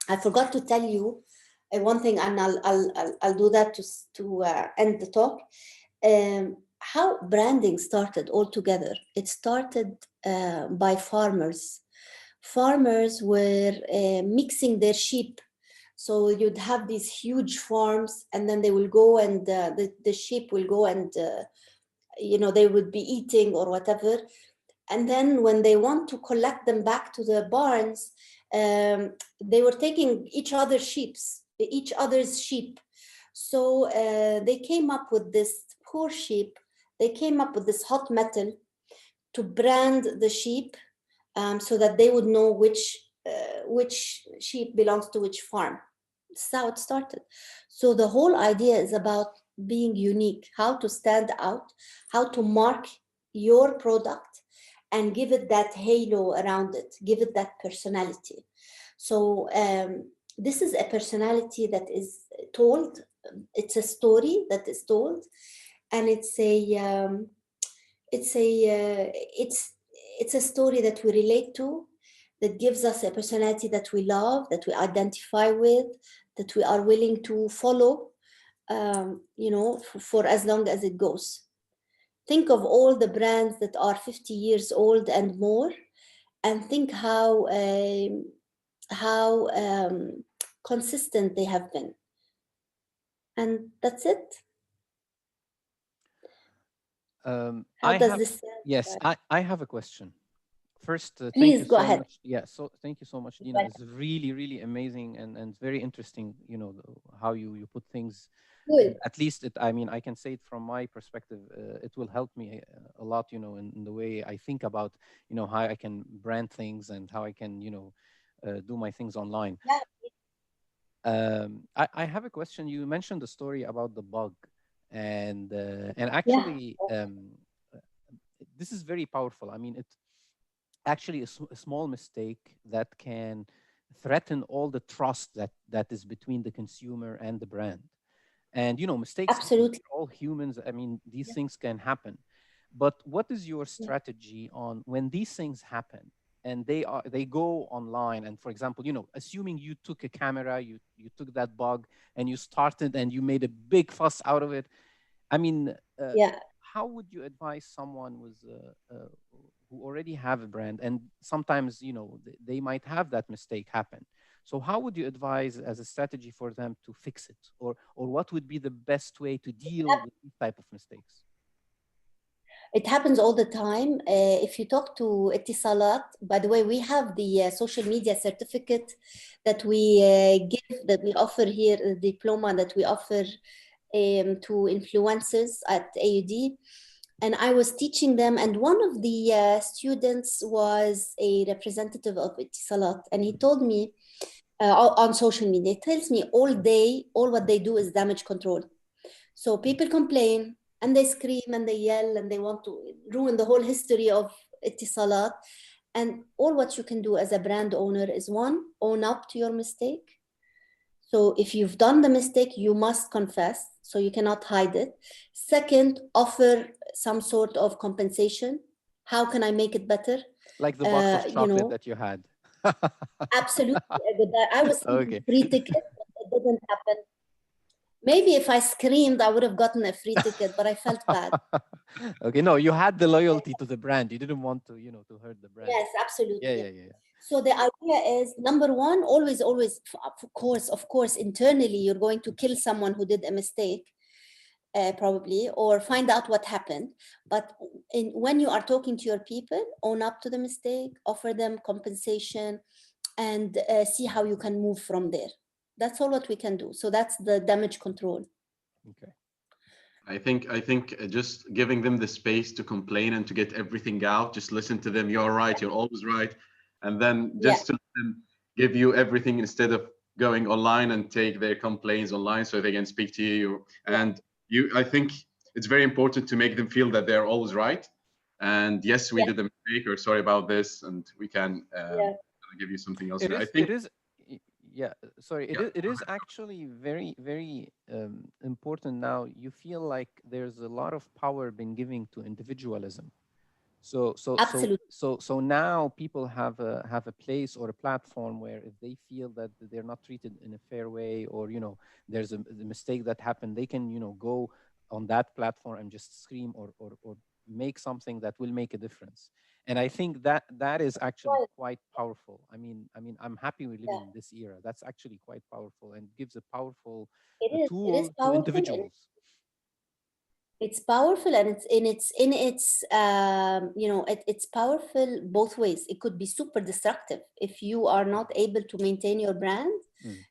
S3: I forgot to tell you one thing, and I'll do that to end the talk. How branding started altogether. It started by farmers. Farmers were mixing their sheep. So you'd have these huge farms, and then they will go and the sheep will go and, they would be eating or whatever. And then when they want to collect them back to the barns, they were taking each other's sheep. So they came up with this poor sheep. They came up with this hot metal to brand the sheep, so that they would know which sheep belongs to which farm. That's how it started. So the whole idea is about being unique, how to stand out, how to mark your product and give it that halo around it, give it that personality. So this is a personality that is told. It's a story that is told, and it's a story that we relate to, that gives us a personality that we love, that we identify with, that we are willing to follow, for as long as it goes. Think of all the brands that are 50 years old and more, and think how consistent they have been. And that's it. How does this sound?
S1: Yes, I have a question. First, thank
S3: Please
S1: you
S3: go
S1: so
S3: ahead.
S1: much. Yeah, so thank you so much, Dina. It's really, really amazing and very interesting, how you put things.
S3: Good.
S1: At least I can say it from my perspective, it will help me a lot, in the way I think about, how I can brand things and how I can, do my things online.
S3: Yeah.
S1: I have a question. You mentioned the story about the bug, and actually, this is very powerful. I mean, it's actually a small mistake that can threaten all the trust that is between the consumer and the brand. And mistakes,
S3: Absolutely.
S1: we're all humans. I mean, these things can happen. But what is your strategy on when these things happen and they go online? And for example, assuming you took a camera, you took that bug and you started and you made a big fuss out of it. I mean, how would you advise someone who already have a brand, and sometimes they might have that mistake happen? So how would you advise as a strategy for them to fix it, or what would be the best way to deal with these type of mistakes?
S3: It happens all the time. If you talk to Etisalat, by the way, we have the social media certificate that we that we offer here, the diploma that we offer to influencers at AUD. And I was teaching them, and one of the students was a representative of Etisalat, and he told me on social media, he tells me all day, all what they do is damage control. So people complain, and they scream and they yell and they want to ruin the whole history of Etisalat. And all what you can do as a brand owner is, one, own up to your mistake. So if you've done the mistake, you must confess, so you cannot hide it. Second, offer some sort of compensation. How can I make it better?
S1: Like the box of chocolate that you had.
S3: Absolutely. I was thinking free ticket, but it didn't happen. Maybe if I screamed, I would have gotten a free ticket, but I felt bad.
S1: Okay, no, you had the loyalty to the brand. You didn't want to, to hurt the brand.
S3: Yes, absolutely.
S1: Yeah.
S3: So the idea is, number one, always, of course, internally, you're going to kill someone who did a mistake, probably, or find out what happened. But when you are talking to your people, own up to the mistake, offer them compensation, and see how you can move from there. That's all what we can do. So that's the damage control.
S1: Okay.
S2: I think just giving them the space to complain and to get everything out, just listen to them. You're right. You're always right. And then just to let them give you everything instead of going online and take their complaints online so they can speak to you. And I think it's very important to make them feel that they're always right. And yes, we did a mistake, or sorry about this, and we can give you something else. I think
S1: it is. Yeah, sorry. It is actually very, very important now. You feel like there's a lot of power being given to individualism. So now people have a place or a platform where if they feel that they're not treated in a fair way, or there's a mistake that happened, they can go on that platform and just scream or make something that will make a difference. And I think that is actually quite powerful. I mean, I'm happy we live in this era. That's actually quite powerful and gives a powerful tool to individuals.
S3: It's powerful, and it's powerful both ways. It could be super destructive if you are not able to maintain your brand.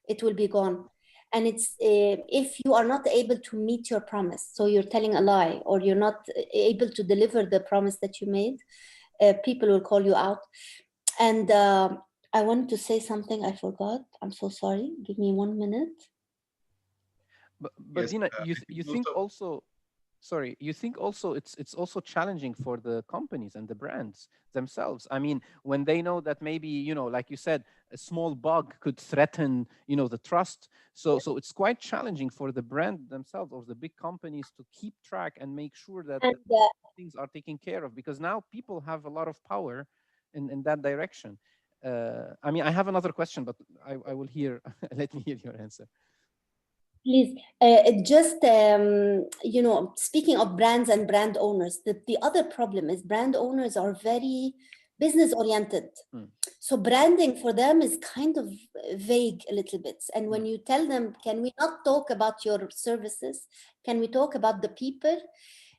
S3: It will be gone. And it's if you are not able to meet your promise, so you're telling a lie, or you're not able to deliver the promise that you made, people will call you out. And I wanted to say something, I forgot. I'm so sorry. Give me 1 minute.
S1: But yes, Dina, you think also, sorry, you think also it's also challenging for the companies and the brands themselves. I mean, when they know that maybe, like you said, a small bug could threaten, the trust. So it's quite challenging for the brand themselves or the big companies to keep track and make sure that things are taken care of, because now people have a lot of power in that direction. I mean, I have another question, but I will hear, let me hear your answer.
S3: Please, speaking of brands and brand owners, the other problem is brand owners are very business oriented. So branding for them is kind of vague a little bit. And when you tell them, can we not talk about your services? Can we talk about the people?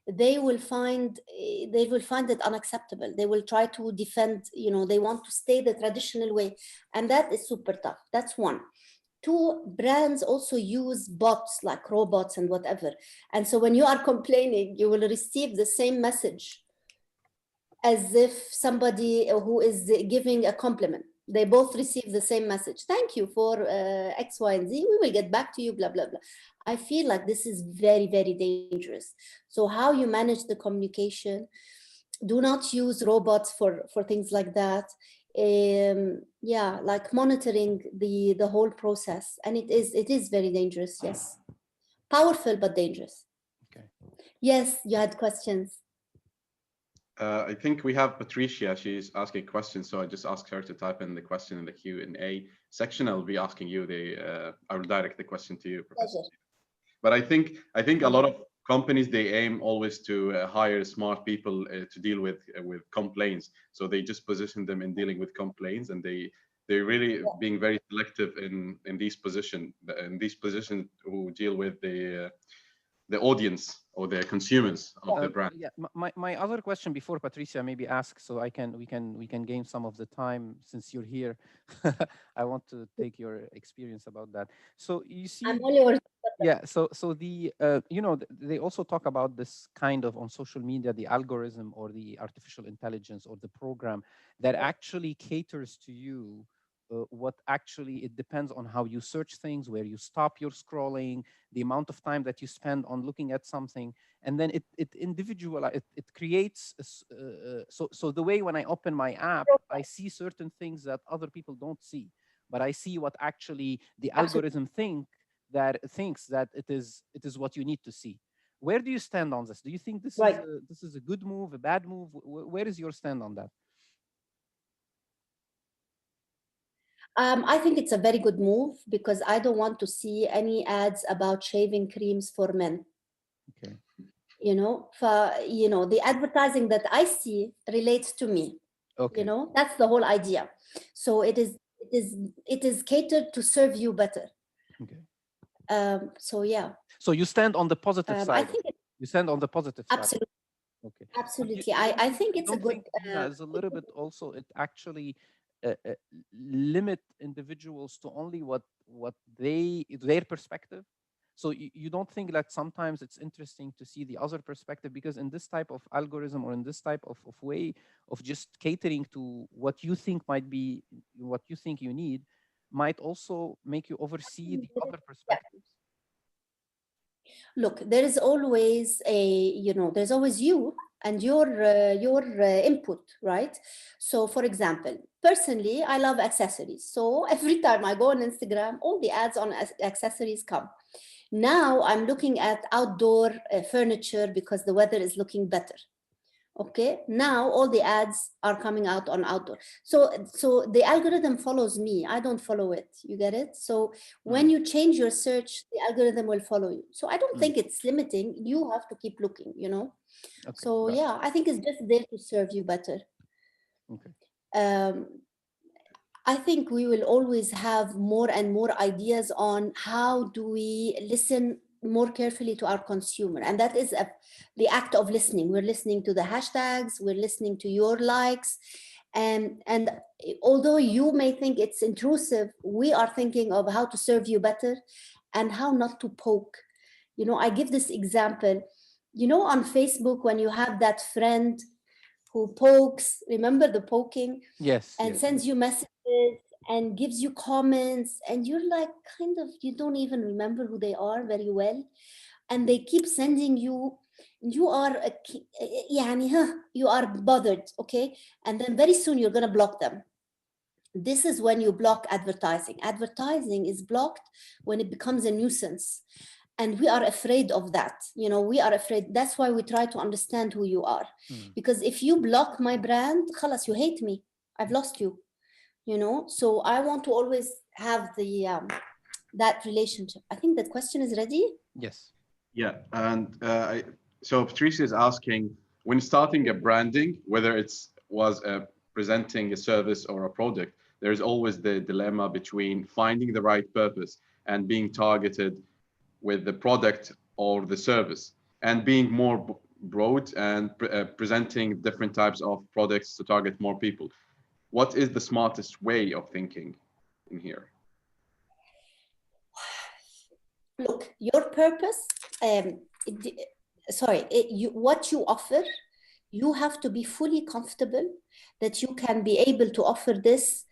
S3: They will find it unacceptable. They will try to defend, they want to stay the traditional way. And that is super tough. That's one. Two, brands also use bots like robots and whatever. And so when you are complaining, you will receive the same message as if somebody who is giving a compliment. They both receive the same message. Thank you for X, Y, and Z. We will get back to you, blah, blah, blah. I feel like this is very, very dangerous. So how you manage the communication, do not use robots for things like that. Like monitoring the whole process, and it is very dangerous. Yes, powerful but dangerous.
S1: Okay.
S3: Yes, you had questions.
S2: I think we have Patricia. She's asking a question, so I just asked her to type in the question in the Q&A section. I'll be asking you I will direct the question to you, Professor.
S3: Pleasure.
S2: But I think a lot of companies, they aim always to hire smart people to deal with complaints. So they just position them in dealing with complaints, and they're really being very selective in these positions who deal with the audience or the consumers of the brand.
S1: Yeah, my other question before Patricia maybe asks, so we can gain some of the time since you're here. I want to take your experience about that. So you see,
S3: I'm all yours.
S1: Yeah, so the they also talk about this kind of on social media, the algorithm or the artificial intelligence or the program that actually caters to you. What actually, it depends on how you search things, where you stop your scrolling, the amount of time that you spend on looking at something, and then it creates so the way when I open my app, I see certain things that other people don't see, but I see what actually the algorithm thinks that it is what you need to see. Where do you stand on this? Do you think this is a good move, a bad move? Where is your stand on that?
S3: I think it's a very good move because I don't want to see any ads about shaving creams for men.
S1: Okay.
S3: You know, the advertising that I see relates to me.
S1: Okay.
S3: You know, that's the whole idea. So it is catered to serve you better.
S1: Okay.
S3: So yeah.
S1: So you stand on the positive side.
S3: I think
S1: you stand on the positive side.
S3: Absolutely.
S1: Okay.
S3: Absolutely. I think it's a good.
S1: Dina, is a little bit also it actually limit individuals to only what their perspective. So you don't think that sometimes it's interesting to see the other perspective, because in this type of algorithm or in this type of way of just catering to what you think might be what you think you need might also make you oversee the other perspectives?
S3: Look, there is always there's always you and your input, right? So for example, personally, I love accessories. So every time I go on Instagram, all the ads on accessories come. Now I'm looking at outdoor furniture because the weather is looking better. Okay, now all the ads are coming out on outdoor. So the algorithm follows me. I don't follow it. You get it? So when you change your search, the algorithm will follow you. So I don't think it's limiting. You have to keep looking, you know?
S1: Okay,
S3: so yeah, I think it's just there to serve you better.
S1: Okay.
S3: I think we will always have more and more ideas on how do we listen more carefully to our consumer. And that is the act of listening. We're listening to the hashtags, we're listening to your likes. And although you may think it's intrusive, we are thinking of how to serve you better and how not to poke. You know, I give this example, you know, on Facebook, when you have that friend who pokes, remember the poking?
S1: Yes.
S3: And sends you messages and gives you comments, and you're like, kind of, you don't even remember who they are very well, and they keep sending you, you are you are bothered, okay? And then very soon you're going to block them. This is when you block advertising. Advertising is blocked when it becomes a nuisance. And we are afraid of that. You know, we are afraid. That's why we try to understand who you are. Because if you block my brand, khalas, you hate me. I've lost you. You know, so I want to always have the that relationship. I think that question is ready.
S1: Yes.
S2: Yeah, and so Patricia is asking, when starting a branding, whether it's was presenting a service or a product, there's always the dilemma between finding the right purpose and being targeted with the product or the service, and being more broad and presenting different types of products to target more people. What is the smartest way of thinking in here?
S3: Look, your purpose, what you offer, you have to be fully comfortable that you can be able to offer this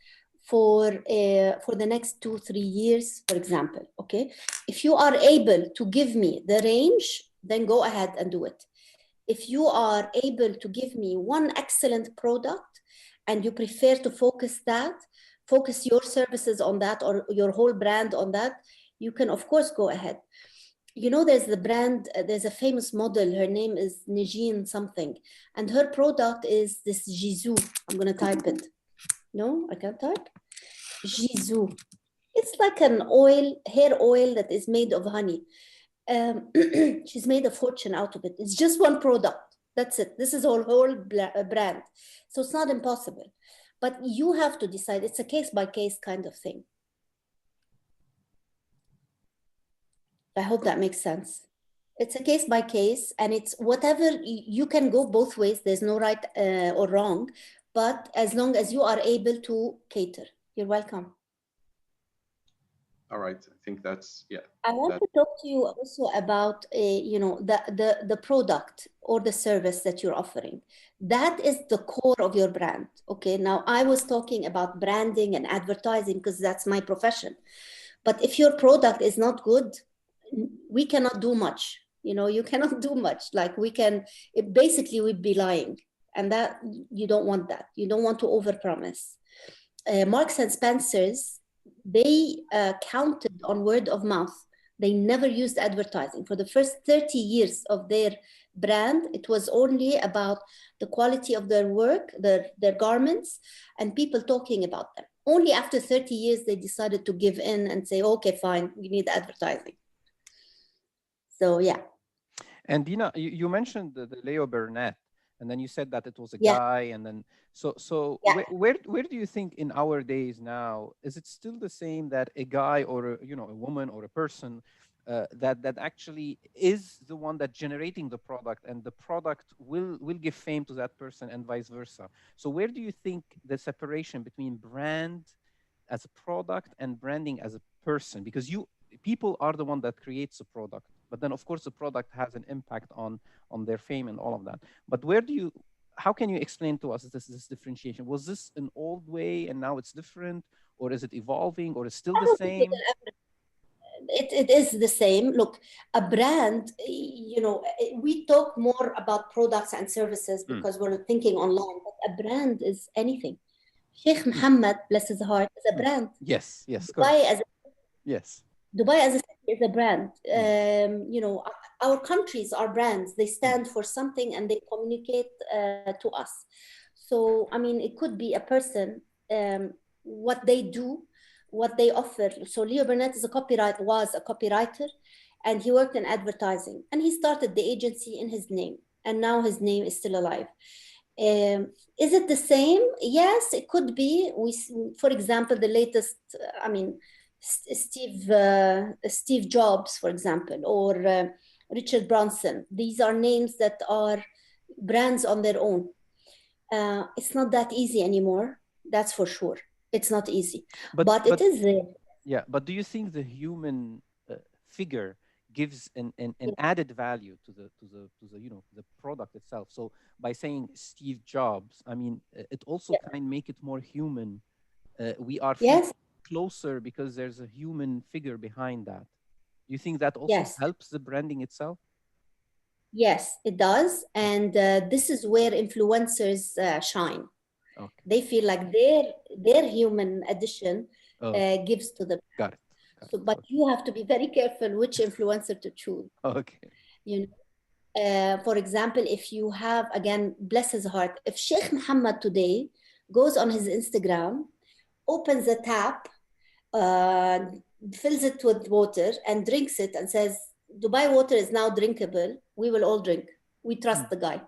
S3: for the next 2-3 years, for example. Okay, if you are able to give me the range, then go ahead and do it. If you are able to give me one excellent product and you prefer to focus your services on that, or your whole brand on that, you can of course go ahead. You know, there's the brand, there's a famous model, her name is Najine something, and her product is this Jisoo. I'm going to type it. No, I can't type. Jisoo. It's like an oil, hair oil that is made of honey. She's made a fortune out of it. It's just one product. That's it. This is her whole brand. So it's not impossible. But you have to decide. It's a case-by-case kind of thing. I hope that makes sense. It's a case-by-case, and it's whatever, you can go both ways. There's no right or wrong, but as long as you are able to cater. You're welcome.
S2: All right, I think that's, yeah.
S3: I want to talk to you also about, the product or the service that you're offering. That is the core of your brand. Okay, now I was talking about branding and advertising because that's my profession. But if your product is not good, we cannot do much. You know, you cannot do much. Like basically we'd be lying. And that, you don't want that. You don't want to overpromise. Marks and Spencer's, they counted on word of mouth. They never used advertising. For the first 30 years of their brand, it was only about the quality of their work, their garments, and people talking about them. Only after 30 years, they decided to give in and say, okay, fine, we need advertising. So, yeah.
S1: And Dina, you mentioned the Leo Burnett, and then you said that it was a
S3: Yeah.
S1: guy, and then
S3: Yeah.
S1: where do you think in our days now, is it still the same that a guy or a woman or a person that actually is the one that generating the product, and the product will give fame to that person and vice versa? So where do you think the separation between brand as a product and branding as a person? Because people are the one that creates a product, but then of course the product has an impact on their fame and all of that. But how can you explain to us this differentiation? Was this an old way and now it's different, or is it evolving, or it's still the same?
S3: It is the same. Look, a brand, we talk more about products and services because we're thinking online, but a brand is anything. Sheikh Mohammed, bless his heart, is a brand.
S1: Yes, Dubai
S3: as a city is a brand. Our countries are brands. They stand for something and they communicate to us. So, I mean, it could be a person, what they do, what they offer. So Leo Burnett was a copywriter, and he worked in advertising, and he started the agency in his name, and now his name is still alive. Is it the same? Yes, it could be. For example, the latest, Steve Jobs, for example, or Richard Branson. These are names that are brands on their own. It's not that easy anymore. That's for sure. It's not easy, but it is.
S1: Yeah, but do you think the human figure gives an added value to the product itself? So by saying Steve Jobs, I mean it also kind of make it more human. We are closer because there's a human figure behind that. Do you think that also helps the branding itself?
S3: Yes, it does, and this is where influencers shine. Okay. They feel like their human addition gives to the
S1: brand. Got it.
S3: So, but you have to be very careful which influencer to choose.
S1: Okay.
S3: For example, if you have, again, bless his heart, if Sheikh Mohammed today goes on his Instagram, opens a tap, fills it with water and drinks it and says, Dubai water is now drinkable, we will all drink. We trust the guy,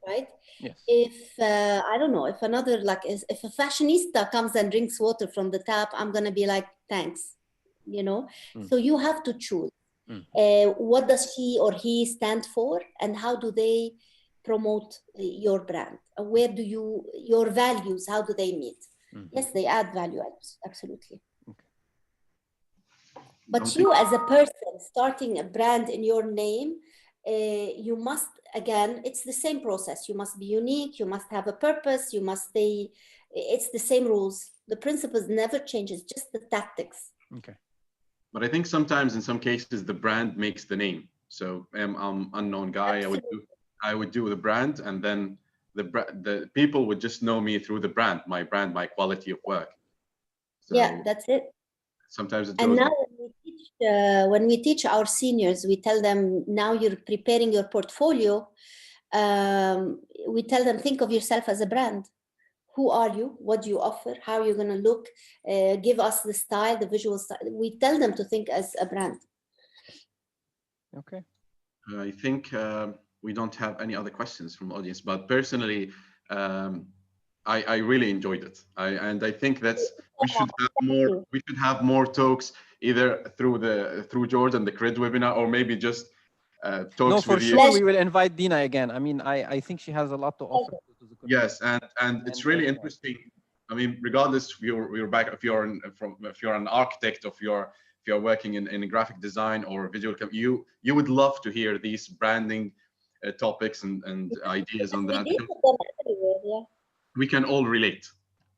S3: right?
S1: Yes.
S3: If, I don't know, if if a fashionista comes and drinks water from the tap, I'm going to be like, thanks. So you have to choose what does she or he stand for, and how do they promote your brand? Where do your values, how do they meet? Yes, they add value, absolutely. Okay. But you as a person starting a brand in your name, you must, again, it's the same process. You must be unique, you must have a purpose, you must stay, it's the same rules. The principles never changes, just the tactics.
S1: Okay.
S2: But I think sometimes in some cases the brand makes the name. So I'm unknown guy. Absolutely. I would do the brand, and then the people would just know me through the brand, my quality of work.
S3: So yeah, that's it.
S2: Sometimes it
S3: goes. And now when we teach our seniors, we tell them, now you're preparing your portfolio. We tell them, think of yourself as a brand. Who are you? What do you offer? How are you going to look? Give us the style, the visual style. We tell them to think as a brand.
S1: Okay.
S2: I think we don't have any other questions from the audience, but personally, I really enjoyed it. And I think that's we should have more talks, either through George and the CRID webinar, or maybe just talks
S1: with you. No, for sure we will invite Dina again. I mean, I think she has a lot to offer.
S2: Yes, and it's really interesting. I mean, regardless if you're back, if you're an architect, if you're working in graphic design or visual, you would love to hear these branding topics and ideas on that. We can all relate.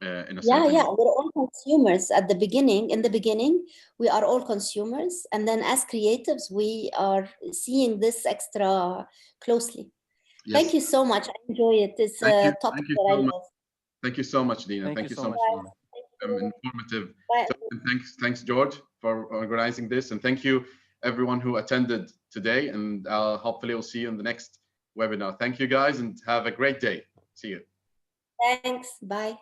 S2: In a certain way.
S3: We're all consumers at the beginning. In the beginning, we are all consumers, and then as creatives, we are seeing this extra closely. Yes. Thank you so much. I enjoy it. It's a topic that I love.
S2: Thank you so much, Dina. Thank you so much. Informative. So, thanks, George, for organizing this, and thank you everyone who attended today. And hopefully, we'll see you in the next webinar. Thank you, guys, and have a great day. See you.
S3: Thanks. Bye.